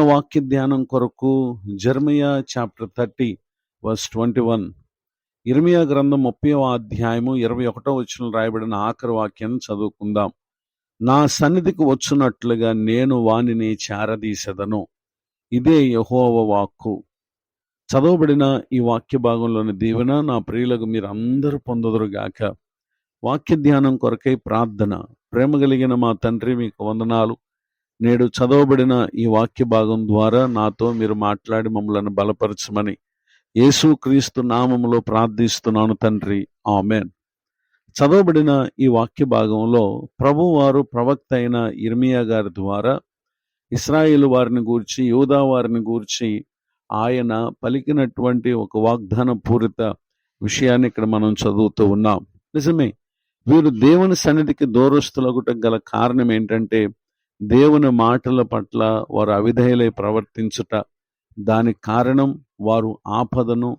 వాక్య ధ్యానం కొరకు జెర్మియా చాప్టర్ 30 వర్స్ 21. ఇర్మియా గ్రంథం 30వ అధ్యాయము 21వ వచనంలో రాయబడిన ఆఖరి వాక్యాన్ని చదువుకుందాం. నా సన్నిధికి వచ్చునట్లుగా నేను వానిని చేరదీసెదను. ఇదే యెహోవా వాక్కు. చదవబడిన ఈ వాక్య భాగంలోని దీవెన నా ప్రియులకు మీరు అందరూ పొందుదురుగాక. వాక్య ధ్యానం కొరకై ప్రార్థన. ప్రేమ కలిగిన మా తండ్రి, మీకు వందనాలు. నేడు చదవబడిన ఈ వాక్య భాగం ద్వారా నాతో మీరు మాట్లాడి మమ్మలను బలపరచమని యేసుక్రీస్తు నామములో ప్రార్థిస్తున్నాను తండ్రి, ఆమెన్. చదవబడిన ఈ వాక్య భాగంలో ప్రభువారు ప్రవక్త అయిన ఇర్మియా గారి ద్వారా ఇశ్రాయేలు వారిని గూర్చి, యూదా వారిని గూర్చి ఆయన పలికినటువంటి ఒక వాగ్దాన పూరిత విషయాన్ని ఇక్కడ మనం చదువుతూ ఉన్నాం. నిజమే, వీరు దేవుని సన్నిధికి దూరస్తులగుట గల కారణం ఏంటంటే దేవుని మాటల పట్ల వారు అవిధేయులై ప్రవర్తించుట. దానికి కారణం వారు ఆపదను,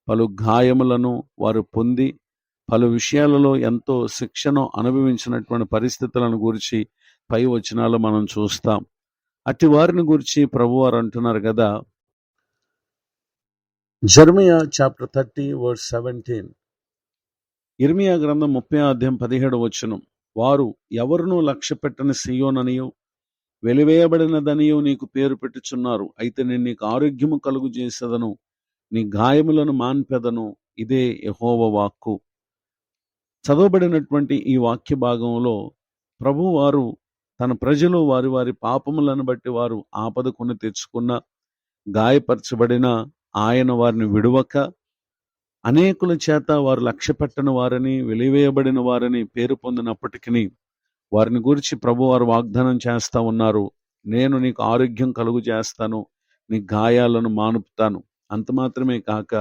పలు గాయములను వారు పొంది పలు విషయాలలో ఎంతో శిక్షను అనుభవించినటువంటి పరిస్థితులను గురించి పై వచనాలు మనం చూస్తాం. అట్టి వారిని గురించి ప్రభువారు అంటున్నారు కదా, జెర్మియా చాప్టర్ 30 వర్స్ 17. ఇర్మియా గ్రంథం 30వ అధ్యాయం 17వ వచనం. వారు ఎవరునూ లక్ష్య పెట్టని సీయోననియు వెలివేయబడినదనియు నీకు పేరు పెట్టుచున్నారు. అయితే నేను నీకు ఆరోగ్యము కలుగు చేసేదను, నీ గాయములను మాన్పెదను. ఇదే యెహోవా వాక్కు. చదవబడినటువంటి ఈ వాక్య భాగంలో ప్రభువారు తన ప్రజలు వారి వారి పాపములను బట్టి వారు ఆపద కొని తెచ్చుకున్న, గాయపరచబడిన ఆయన వారిని విడువక అనేకుల చేత వారు లక్ష్య పెట్టని వారని, వెలివేయబడిన వారని పేరు పొందినప్పటికీ వారిని గురించి ప్రభువారు వాగ్దానం చేస్తా ఉన్నారు. నేను నీకు ఆరోగ్యం కలుగు చేస్తాను, నీ గాయాలను మానుపుతాను. అంత మాత్రమే కాక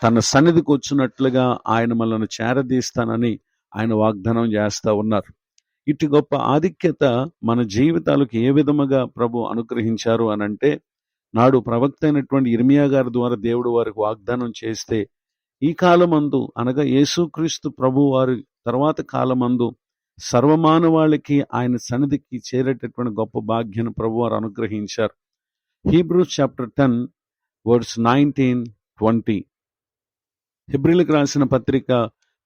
తన సన్నిధికి వచ్చినట్లుగా ఆయన మనల్ని చేరదీస్తానని ఆయన వాగ్దానం చేస్తా ఉన్నారు. ఇటు గొప్ప ఆధిక్యత మన జీవితాలకు ఏ విధముగా ప్రభు అనుగ్రహించారు అనంటే, నాడు ప్రవక్త అయినటువంటి ఇర్మియా గారి ద్వారా దేవుడు వారికి వాగ్దానం చేస్తే ఈ కాలమందు, అనగా యేసుక్రీస్తు ప్రభు వారి తర్వాత కాలమందు సర్వమానవాళికి ఆయన సన్నిధికి చేరేటటువంటి గొప్ప భాగ్యాన్ని ప్రభువారు అనుగ్రహించారు. Hebrews chapter 10 verse 19-20. హెబ్రీలకు రాసిన పత్రిక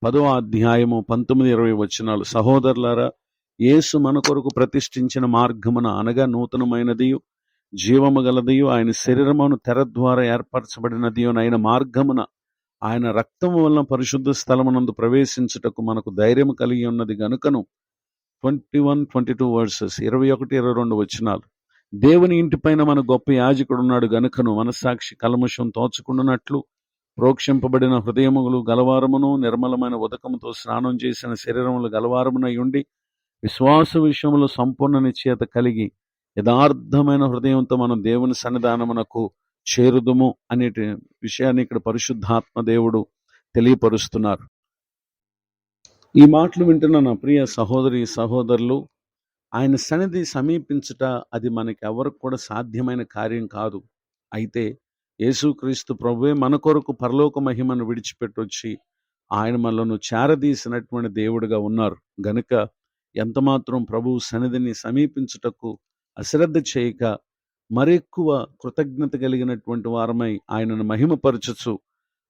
10వ అధ్యాయము 19-20 వచనాలు. సహోదరులారా, యేసు మన కొరకు ప్రతిష్ఠించిన మార్గమున, అనగా నూతనమైనదియు జీవము గలదియు ఆయన శరీరమును తెర ద్వారా ఏర్పరచబడినదియు అయిన మార్గమున ఆయన రక్తము వలన పరిశుద్ధ స్థలమునందు ప్రవేశించుటకు మనకు ధైర్యం కలిగి ఉన్నది గనుకను. 21-22 వర్సెస్ 21-22 వచనాలు. దేవుని ఇంటిపైన మన గొప్ప యాజకుడు ఉన్నాడు గనుకను మనస్సాక్షి కల్మషం తోచుకుండునట్లు ప్రోక్షింపబడిన హృదయములు గలవారమును, నిర్మలమైన ఉదకముతో స్నానం చేసిన శరీరములు గలవారమునై ఉండి విశ్వాస విషయములో సంపూర్ణ నిశ్చయత కలిగి యథార్థమైన హృదయంతో మనం దేవుని సన్నిధానమునకు చేరుదుము అనే విషయాన్ని ఇక్కడ పరిశుద్ధాత్మ దేవుడు తెలియపరుస్తున్నారు. ఈ మాటలు వింటున్న నా ప్రియ సహోదరి సహోదరులు, ఆయన సన్నిధి సమీపించుట అది మనకి ఎవరికి కూడా సాధ్యమైన కార్యం కాదు. అయితే యేసుక్రీస్తు ప్రభువే మన కొరకు పరలోక మహిమను విడిచిపెట్టొచ్చి ఆయన మనలను చేరదీసినటువంటి దేవుడిగా ఉన్నారు గనుక ఎంతమాత్రం ప్రభు సన్నిధిని సమీపించుటకు అశ్రద్ధ చేయక మరెక్కువ కృతజ్ఞత కలిగినటువంటి వారమై ఆయనను మహిమపరచుచు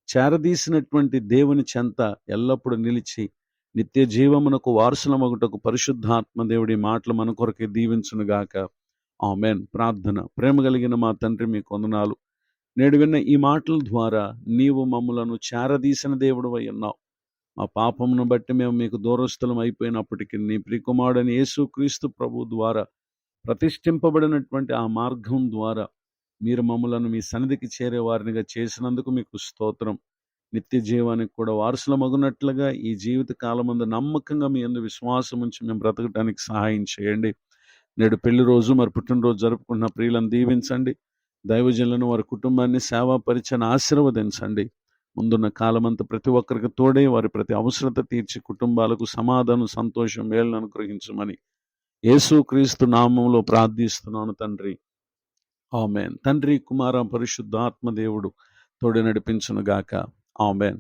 చేరదీసినటువంటి దేవుని చెంత ఎల్లప్పుడూ నిలిచి నిత్య జీవమునకు వారసులమగుటకు పరిశుద్ధాత్మ దేవుడి మాటలు మన కొరకే దీవించునుగాక. ఆమెన్. ప్రార్థన. ప్రేమ కలిగిన మా తండ్రి, మీకు వందనాలు. నేడు విన్న ఈ మాటల ద్వారా నీవు మమ్ములను చేరదీసిన దేవుడు అయి ఉన్నావు. మా పాపమును బట్టి మేము మీకు దూరస్థలం అయిపోయినప్పటికీ నీ ప్రియకుమారుడైన యేసుక్రీస్తు ప్రభు ద్వారా ప్రతిష్ఠింపబడినటువంటి ఆ మార్గం ద్వారా మీరు మమ్మలను మీ సన్నిధికి చేరే వారినిగా చేసినందుకు మీకు స్తోత్రం. నిత్య జీవానికి కూడా వారసులమగునట్లుగా ఈ జీవిత కాలమందు నమ్మకంగా మీ యందు విశ్వాసం ఉంచి మేము బ్రతకడానికి సహాయం చేయండి. నేడు పెళ్లి రోజు మరి పుట్టినరోజు జరుపుకుంటున్న ప్రియులను దీవించండి. దైవజనులను, వారి కుటుంబాన్ని, సేవా పరిచయాన్ని ఆశీర్వదించండి. ముందున్న కాలమంతా ప్రతి ఒక్కరికి తోడే వారి ప్రతి అవసరత తీర్చి కుటుంబాలకు సమాధానం, సంతోషం, మేలును అనుగ్రహించమని యేసుక్రీస్తు నామములో ప్రార్థిస్తున్నాను తండ్రి, ఆమెన్. తండ్రి, కుమార, పరిశుద్ధ ఆత్మదేవుడు తోడు నడిపించునుగాక. ఆమెన్.